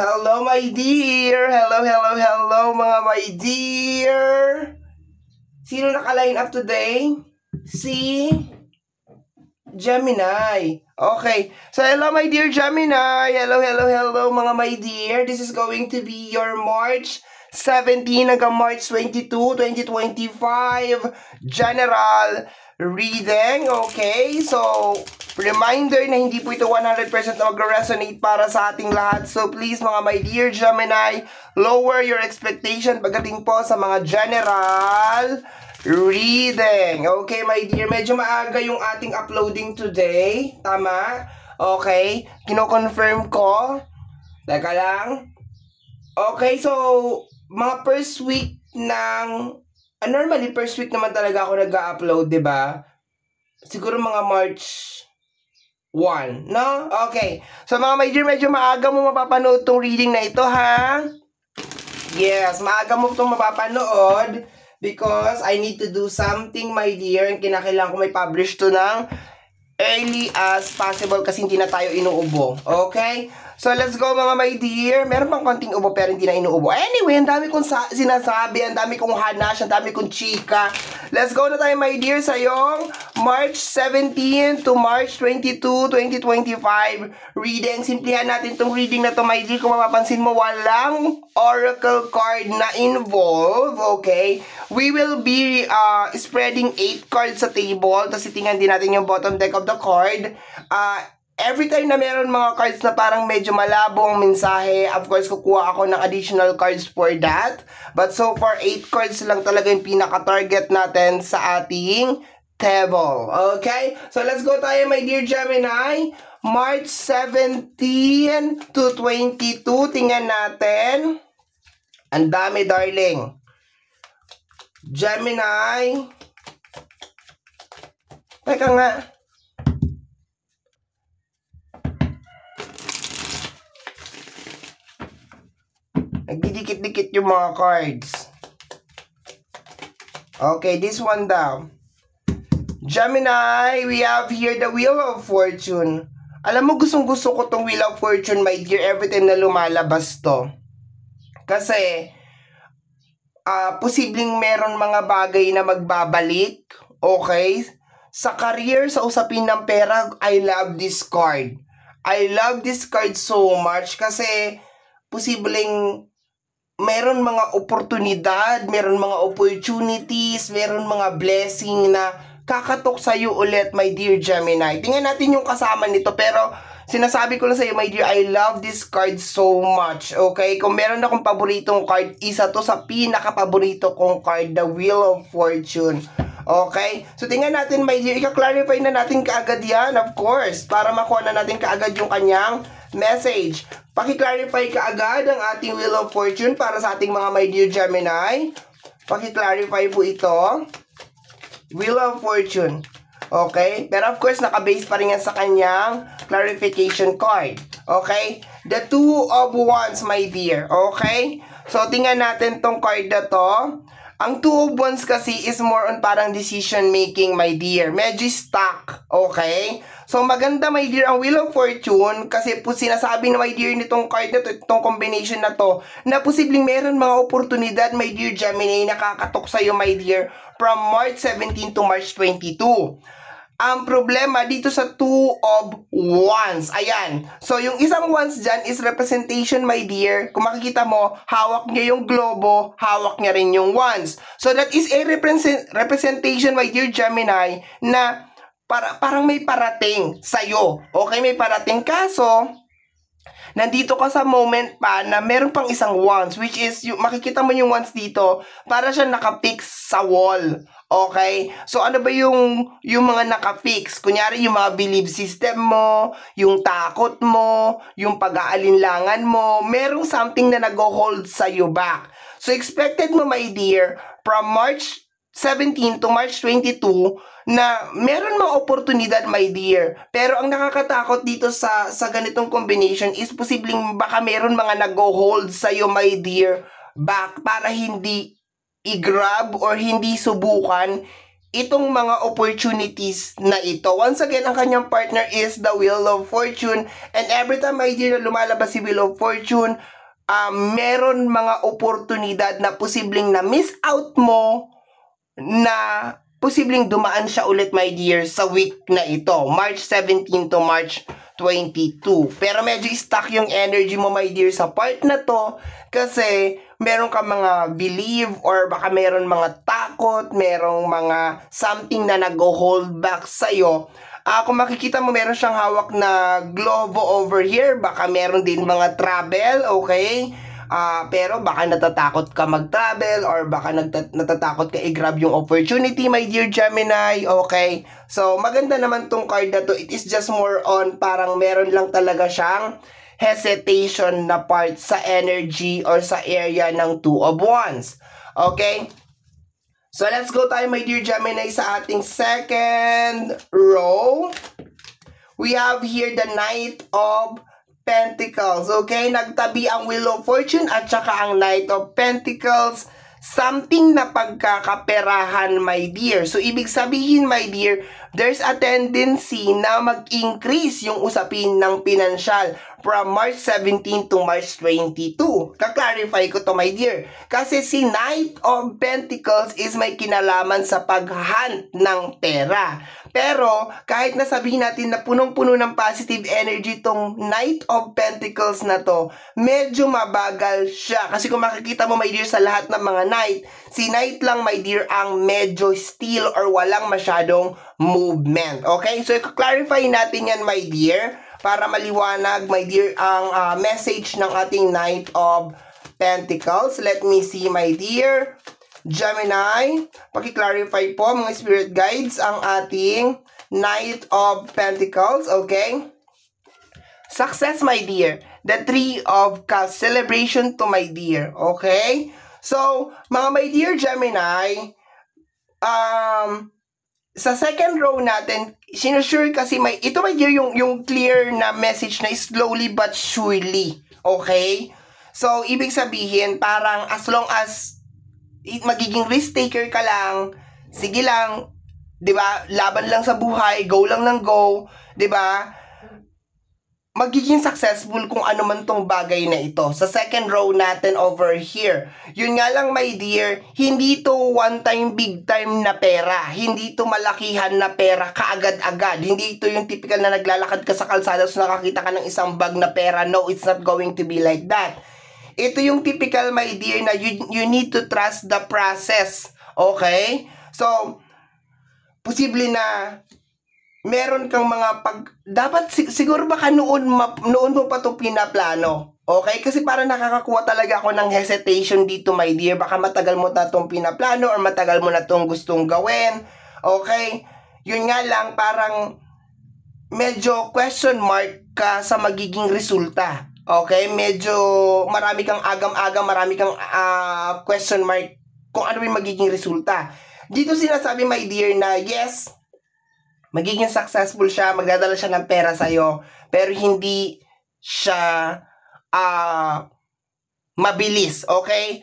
Hello, my dear! Hello, mga my dear! Sino naka-line up today? Si Gemini. Okay. So, hello, my dear Gemini! Hello, mga my dear! This is going to be your March 17 hanggang March 22, 2025 general reading. Okay? So, reminder na hindi po ito 100% na mag-resonate para sa ating lahat. So, please mga my dear Gemini, lower your expectation pagdating po sa mga general reading. Okay, my dear, medyo maaga yung ating uploading today. Tama? Okay, kino-confirm ko. Teka lang. Okay, so, mga first week ng... normally, first week naman talaga ako nag-upload, diba? Siguro mga March 1, no? Okay. So, mga my dear, medyo maaga mo mapapanood tong reading na ito, ha? Yes, maaga mo itong mapapanood because I need to do something, my dear, and kinakailangan ko may publish to ng early as possible kasi hindi na tayo inuubo. Okay? So, let's go mga my dear. Meron pang konting ubo pero hindi na inuubo. Anyway, ang dami kong sinasabi, ang dami kong hanash, ang dami kong chika. Let's go na tayo my dear sa yung March 17 to March 22, 2025 reading. Simplihan natin tong reading na to my dear. Kung mapapansin mo, walang oracle card na involved. Okay? We will be spreading 8 cards sa table. Tapos itingnan din natin yung bottom deck of the card. Every time na meron mga cards na parang medyo malabo ang mensahe, of course, kukuha ako ng additional cards for that. But so far, 8 cards lang talaga yung pinaka-target natin sa ating table. Okay? So, let's go tayo, my dear Gemini. March 17 to 22. Tingnan natin. Ang dami, darling. Gemini. Teka nga. Nagdidikit-dikit yung mga cards. Okay, this one daw. Gemini, we have here the Wheel of Fortune. Alam mo, gustong-gusto ko tong Wheel of Fortune, my dear, every time na lumalabas to. Kasi, posibleng meron mga bagay na magbabalik. Okay? Sa career, sa usapin ng pera, I love this card. I love this card so much kasi posibleng meron mga oportunidad, meron mga opportunities, meron mga blessing na kakatok sa'yo ulit, my dear Gemini. Tingnan natin yung kasama nito, pero sinasabi ko lang sa'yo, my dear, I love this card so much, okay? Kung meron akong paboritong card, isa to sa pinaka-paborito kong card, the Wheel of Fortune. Okay? So, tingnan natin, my dear, ika-clarify na natin kaagad yan, of course, para makuha na natin kaagad yung kanyang message. Paki-clarify kaagad ang ating Wheel of Fortune para sa ating mga my dear Gemini. Paki-clarify po ito. Wheel of Fortune. Okay? Pero of course, naka-base pa rin yan sa kanyang clarification card. Okay? The Two of Wands, my dear. Okay? So, tingnan natin tong card na to. Ang Two of Wands kasi is more on parang decision making, my dear. Medyo stuck. Okay? So, maganda, my dear, ang Wheel of Fortune kasi po sinasabi na, my dear, nitong card na to, itong combination na to, na posibleng meron mga oportunidad, my dear Gemini, nakakatok sa'yo, my dear, from March 17 to March 22. Ang problema dito sa Two of Wands. Ayan. So, yung isang Wands dyan is representation, my dear. Kung makikita mo, hawak niya yung globo, hawak niya rin yung Wands. So, that is a representation, my dear Gemini, na parang may parating sa'yo. Okay, may parating. Kaso, nandito ka sa moment pa na meron pang isang Wands, which is, makikita mo yung Wands dito, para siya nakapix sa wall. Okay? So, ano ba yung mga nakafix? Kunyari, yung mga belief system mo, yung takot mo, yung pag-aalinlangan mo, merong something na nag-hold sa'yo back. So, expected mo, my dear, from March 17 to March 22, na meron mga oportunidad, my dear. Pero ang nakakatakot dito sa ganitong combination is posibleng baka meron mga nag-hold sa'yo, my dear, back para hindi i-grab or hindi subukan itong mga opportunities na ito. Once again, ang kanyang partner is the Wheel of Fortune. And every time, my dear, na lumalabas si Wheel of Fortune, meron mga oportunidad na posibleng na miss out mo, na posibleng dumaan siya ulit, my dear, sa week na ito. March 17 to March 22. Pero medyo stuck yung energy mo, my dear, sa part na to kasi meron ka mga believe or baka meron mga takot, merong mga something na nag-hold back sa'yo. Kung makikita mo, meron siyang hawak na globo over here. Baka meron din mga travel, okay? Pero baka natatakot ka mag-travel or baka natatakot ka i-grab yung opportunity, my dear Gemini, okay? So, maganda naman tong card na to. It is just more on parang meron lang talaga siyang hesitation na part sa energy or sa area ng Two of Wands. Okay? So, let's go tayo, my dear Gemini, sa ating second row. We have here the Knight of Pentacles. Okay? Nagtabi ang Wheel of Fortune at saka ang Knight of Pentacles. Something na pagkakaperahan, my dear. So, ibig sabihin, my dear, there's a tendency na mag-increase yung usapin ng pinansyal from March 17 to March 22. Ka-clarify ko to, my dear. Kasi si Knight of Pentacles is may kinalaman sa pag-hunt ng pera. Pero, kahit nasabihin natin na punong-puno ng positive energy tong Knight of Pentacles na to, medyo mabagal siya. Kasi kung makikita mo, my dear, sa lahat ng mga Knight, si Knight lang, my dear, ang medyo still or walang masyadong movement. Okay? So, i-clarify natin yan, my dear, para maliwanag, my dear, ang message ng ating Knight of Pentacles. Let me see, my dear Gemini, paki-clarify po mga spirit guides ang ating Knight of Pentacles, okay? Success, my dear. The Three of Cups. Celebration to, my dear, okay? So, mga my dear Gemini, sa second row natin, sinusure kasi ito, my dear, yung clear na message na slowly but surely, okay? So, ibig sabihin, parang as long as magiging risk taker ka lang, sige lang, 'di ba? Laban lang sa buhay, go lang ng go, 'di ba? Magiging successful kung ano man tong bagay na ito. Sa second row natin over here. Yun nga lang, my dear, hindi to one time big time na pera. Hindi to malakihan na pera kaagad-agad. Hindi ito yung typical na naglalakad ka sa kalsada so nakakita ka ng isang bag na pera. No, it's not going to be like that. Ito yung typical, my dear, na you need to trust the process. Okay? So, posible na meron kang mga dapat siguro baka noon mo pa ito pinaplano. Okay? Kasi para nakakakuha talaga ako ng hesitation dito, my dear. Baka matagal mo na itong pinaplano or matagal mo na itong gustong gawin. Okay? Yun nga lang, parang medyo question mark ka sa magiging resulta. Okay, medyo marami kang agam-agam, marami kang question mark kung ano yung magiging resulta. Dito sinasabi, my dear, na yes, magiging successful siya, magdadala siya ng pera sa'yo, pero hindi siya mabilis, okay?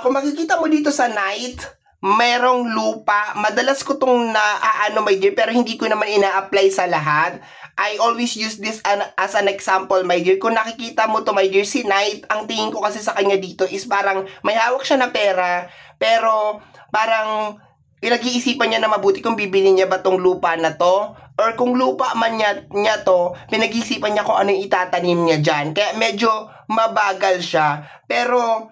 Kung makikita mo dito sa Knight, merong lupa. Madalas ko itong my dear, pero hindi ko naman ina-apply sa lahat. I always use this as an example, my dear. Kung nakikita mo to, my dear, si Knight, ang tingin ko kasi sa kanya dito is parang may hawak siya na pera, pero parang pinag-iisipan niya na mabuti kung bibili niya ba tong lupa na to, or kung lupa man niya to, pinag-iisipan niya kung ano yung itatanim niya dyan. Kaya medyo mabagal siya. Pero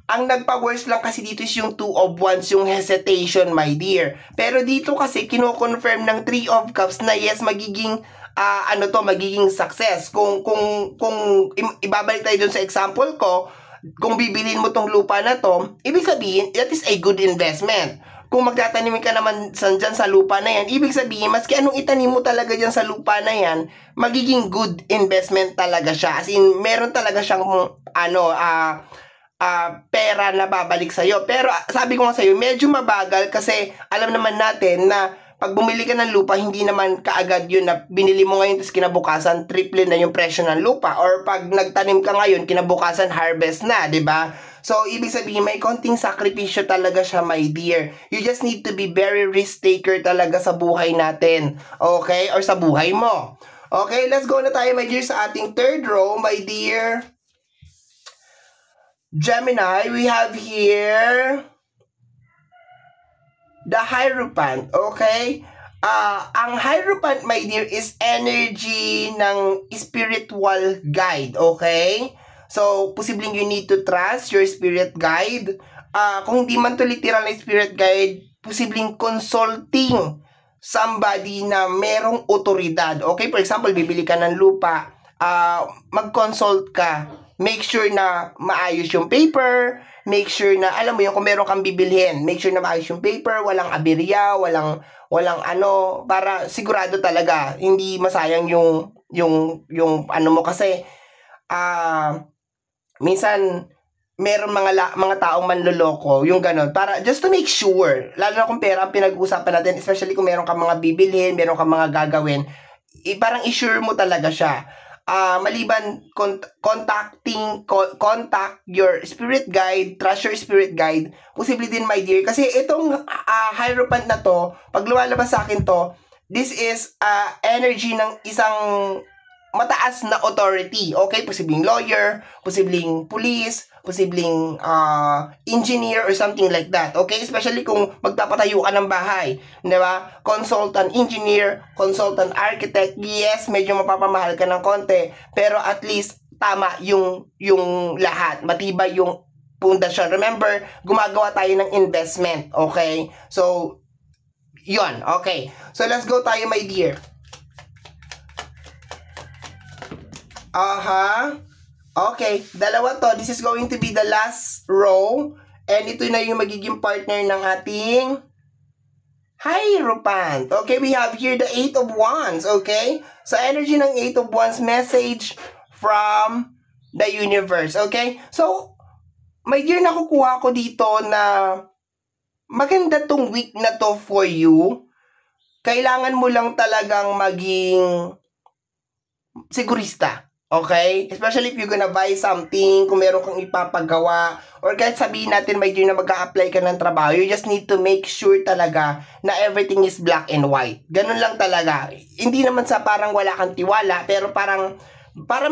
ang nagpa-worse lang kasi dito is yung Two of Wands, yung hesitation, my dear. Pero dito kasi kino-confirm ng Three of Cups na yes, magiging magiging success. Kung ibabalik tayo dun sa example ko, kung bibilin mo tong lupa na to, ibig sabihin, that is a good investment. Kung magtatanim ka naman dyan sa lupa na yan, ibig sabihin, maski anong itanim mo talaga dyan sa lupa na yan, magiging good investment talaga siya. As in, meron talaga siyang pera na babalik sa'yo. Pero sabi ko nga sa'yo, medyo mabagal kasi alam naman natin na pag bumili ka ng lupa, hindi naman kaagad yun na binili mo ngayon tapos kinabukasan, triple na yung presyo ng lupa. Or pag nagtanim ka ngayon, kinabukasan, harvest na, di ba? So, ibig sabihin, may konting sakripisyo talaga siya, my dear. You just need to be very risk taker talaga sa buhay natin. Okay? Or sa buhay mo. Okay, let's go na tayo, my dear, sa ating third row, my dear Gemini. We have here the Hierophant, okay? Ang Hierophant, my dear, is energy ng spiritual guide, okay? So, posibleng you need to trust your spirit guide. Kung hindi man to literal na spirit guide, posibleng consulting somebody na merong otoridad. Okay, for example, bibili ka ng lupa, mag-consult ka. Make sure na maayos yung paper, make sure na, alam mo yun, kung meron kang bibilhin, make sure na maayos yung paper, walang aberya, walang ano, para sigurado talaga, hindi masayang yung ano mo, kasi, minsan, meron mga taong manloloko, yung ganon, para just to make sure, lalo na kung pera ang pinag-uusapan natin, especially kung meron kang mga bibilhin, meron kang mga gagawin, parang i-sure mo talaga siya. Maliban contact your spirit guide, trust your spirit guide, posible din, my dear, kasi itong Hierophant na to, pag lumalabas sa akin to, this is energy ng isang mataas na authority, okay? Posibleng lawyer, posibleng police, posibleng engineer or something like that, okay? Especially kung magpapatayo ka ng bahay, di ba? Consultant engineer, consultant architect, yes, medyo mapapamahal ka ng konti, pero at least tama yung lahat, matibay yung pundasyon. Remember, gumagawa tayo ng investment, okay? So, yun, okay. So, let's go tayo, my dear. Okay, dalawa to. This is going to be the last row. And ito na yung magiging partner ng ating Hierophant. Okay, we have here the 8 of Wands. Okay? So, energy ng 8 of Wands, message from the universe. Okay? So, my dear, nakukuha ko dito na maganda tong week na to for you. Kailangan mo lang talagang maging sigurista. Okay? Especially if you're gonna buy something, kung meron kang ipapagawa, or kahit sabihin natin, my dear, na mag-a-apply ka ng trabaho, you just need to make sure talaga na everything is black and white. Ganun lang talaga. Hindi naman sa parang wala kang tiwala, pero parang para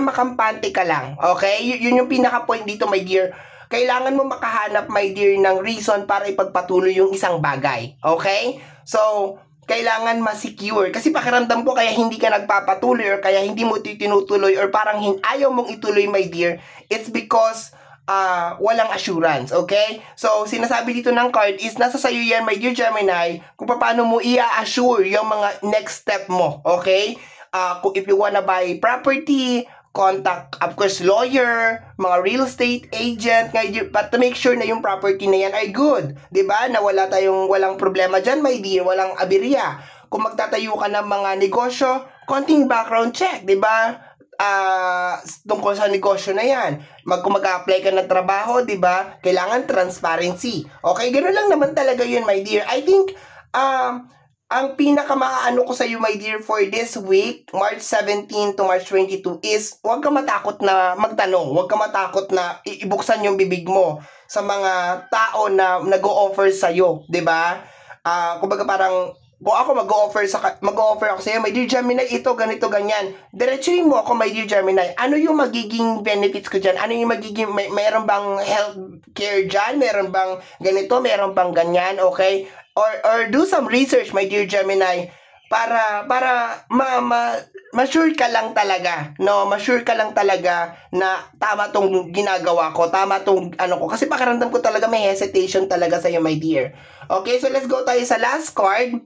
makampante ka lang. Okay? Yun yung pinaka-point dito, my dear. Kailangan mo makahanap, my dear, ng reason para ipagpatuloy yung isang bagay. Okay? So, kailangan ma-secure. Kasi pakiramdam ko kaya hindi ka nagpapatuloy or kaya hindi mo tinutuloy or parang ayaw mong ituloy, my dear, it's because walang assurance, okay? So, sinasabi dito ng card is nasa sayo yan, my dear Gemini, kung paano mo i-assure yung mga next step mo, okay? Kung if you wanna buy property, contact, of course, lawyer, mga real estate agent, but to make sure na yung property na yan ay good. Diba? Na walang problema dyan, my dear, walang aberya. Kung magtatayo ka ng mga negosyo, konting background check, diba? Tungkol sa negosyo na yan. Kung mag-apply ka ng trabaho, diba? Kailangan transparency. Okay, gano'n lang naman talaga yun, my dear. I think, ang pinakamaano ko sa iyo, my dear, for this week, March 17 to March 22 is, huwag ka matakot na magtanong. Huwag ka matakot na ibuksan yung bibig mo sa mga tao na nag-o-offer sa iyo, 'di ba? Kumbaga parang kung ako mag-o-offer ako sa iyo, my dear Gemini, ito ganito ganyan. Diretsuhin mo ako, my dear Gemini. Ano yung magiging benefits ko diyan? Ano yung magiging mayroon bang health care diyan? Meron bang ganito, meron bang ganyan, okay? Or do some research, my dear Gemini, para ma-sure ka lang talaga, no? Ma-sure ka lang talaga na tama tong ginagawa ko, tama tong ano ko. Kasi pakiramdam ko talaga may hesitation talaga sa iyo, my dear. Okay, so let's go tayo sa last card.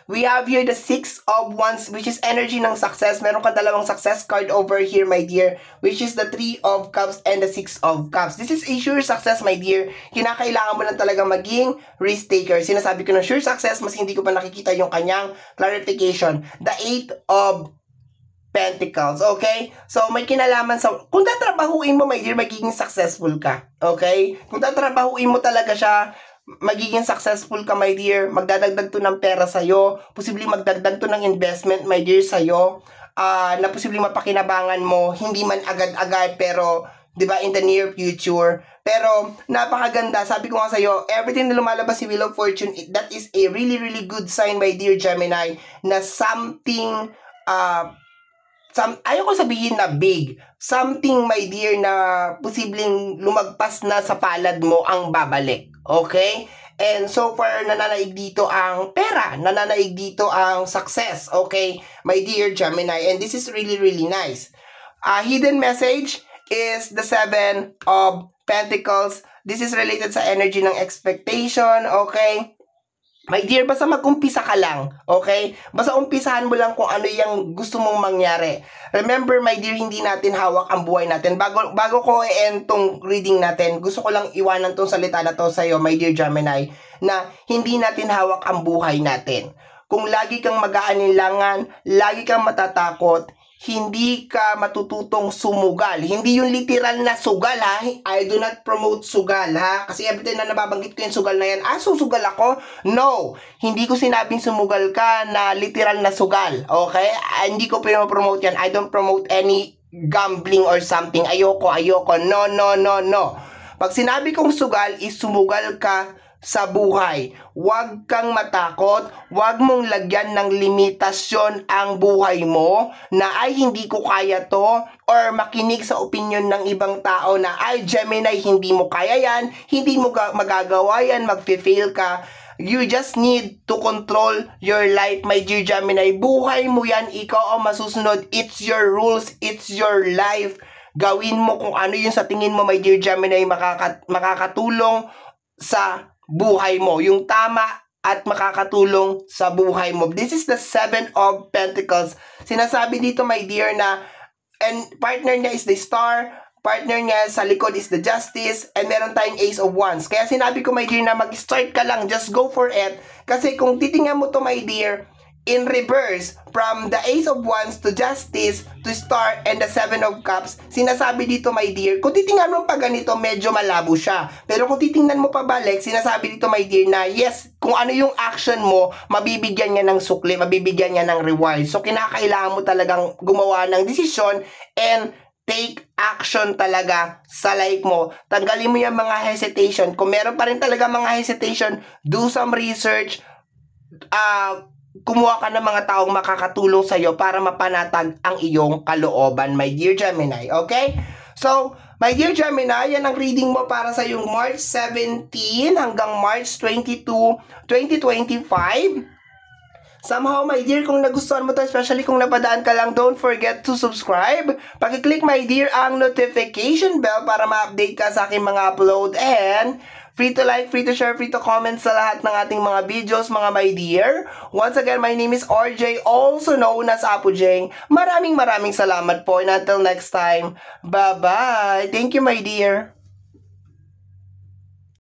We have here the 6 of Wands, which is energy ng success. Meron ka dalawang success card over here, my dear, which is the 3 of Cups and the 6 of Cups. This is a sure success, my dear. Kinakailangan mo lang talaga maging risk taker. Sinasabi ko na sure success, mas hindi ko pa nakikita yung kanyang clarification. The 8 of Pentacles, okay? So, may kinalaman sa... Kung tatrabahuin mo, my dear, magiging successful ka. Okay? Kung tatrabahuin mo talaga siya, magiging successful ka, my dear. Magdadagdag to ng pera sa'yo. Posibleng magdagdag to ng investment, my dear, sa'yo. Na posibleng mapakinabangan mo. Hindi man agad-agad, pero 'di ba, in the near future. Pero napakaganda, sabi ko nga sa'yo, everything na lumalabas si Wheel of Fortune, that is a really really good sign, my dear Gemini, na something ayaw ko sabihin na big, something, my dear, na posibleng lumagpas na sa palad mo ang babalik. Okay? And so far, nananaig dito ang pera, nananaig dito ang success. Okay? My dear Gemini, and this is really really nice. Hidden message is the 7 of Pentacles. This is related sa energy ng expectation. Okay? My dear, basta mag-umpisa ka lang, okay? Basta umpisahan mo lang kung ano yung gusto mong mangyari. Remember, my dear, hindi natin hawak ang buhay natin. Bago ko i-end tong reading natin, gusto ko lang iwanan tong salita na to sa'yo, my dear Gemini, na hindi natin hawak ang buhay natin. Kung lagi kang mag-aanilangan, lagi kang matatakot, hindi ka matututong sumugal. Hindi yung literal na sugal, ha? I do not promote sugal, ha? Kasi every time na nababanggit ko yung sugal na yan, susugal ako? No! Hindi ko sinabing sumugal ka na literal na sugal, okay? Hindi ko promote yan. I don't promote any gambling or something. Ayoko. No. Pag sinabi kong sugal, is sumugal ka sa buhay. Huwag kang matakot, huwag mong lagyan ng limitasyon ang buhay mo na ay hindi ko kaya to, or makinig sa opinion ng ibang tao na ay Gemini, hindi mo kaya yan, hindi mo magagawa yan, magfe-fail ka. You just need to control your life, my dear Gemini. Buhay mo yan, ikaw ang masusunod. It's your rules, it's your life. Gawin mo kung ano yung sa tingin mo, my dear Gemini, makakatulong sa buhay mo, yung tama at makakatulong sa buhay mo. This is the 7 of Pentacles. Sinasabi dito, my dear, na and partner niya is the Star, partner niya sa likod is the Justice, and meron tayong Ace of Wands. Kaya sinabi ko, my dear, na mag-start ka lang, just go for it. Kasi kung titingnan mo to, my dear, in reverse, from the Ace of Wands to Justice to Star and the 7 of Cups, sinasabi dito, my dear, kung titingnan mo pa ganito, medyo malabo siya. Pero kung titingnan mo pa balik, sinasabi dito, my dear, na yes, kung ano yung action mo, mabibigyan niya ng sukli, mabibigyan niya ng reward. So, kinakailangan mo talagang gumawa ng desisyon and take action talaga sa life mo. Tanggalin mo yung mga hesitation. Kung meron pa rin talaga mga hesitation, do some research, kumuha ka ng mga taong makakatulong sa'yo para mapanatag ang iyong kalooban, my dear Gemini. Okay? So, my dear Gemini, yan ang reading mo para sa yung March 17 hanggang March 22, 2025. Somehow, my dear, kung nagustuhan mo to, especially kung napadaan ka lang, don't forget to subscribe. Paki-click, my dear, ang notification bell para ma-update ka sa aking mga upload. And free to like, free to share, free to comment sa lahat ng ating mga videos, mga my dear. Once again, my name is RJ, also known as Apo Jeng. Maraming salamat po, and until next time, bye-bye. Thank you, my dear.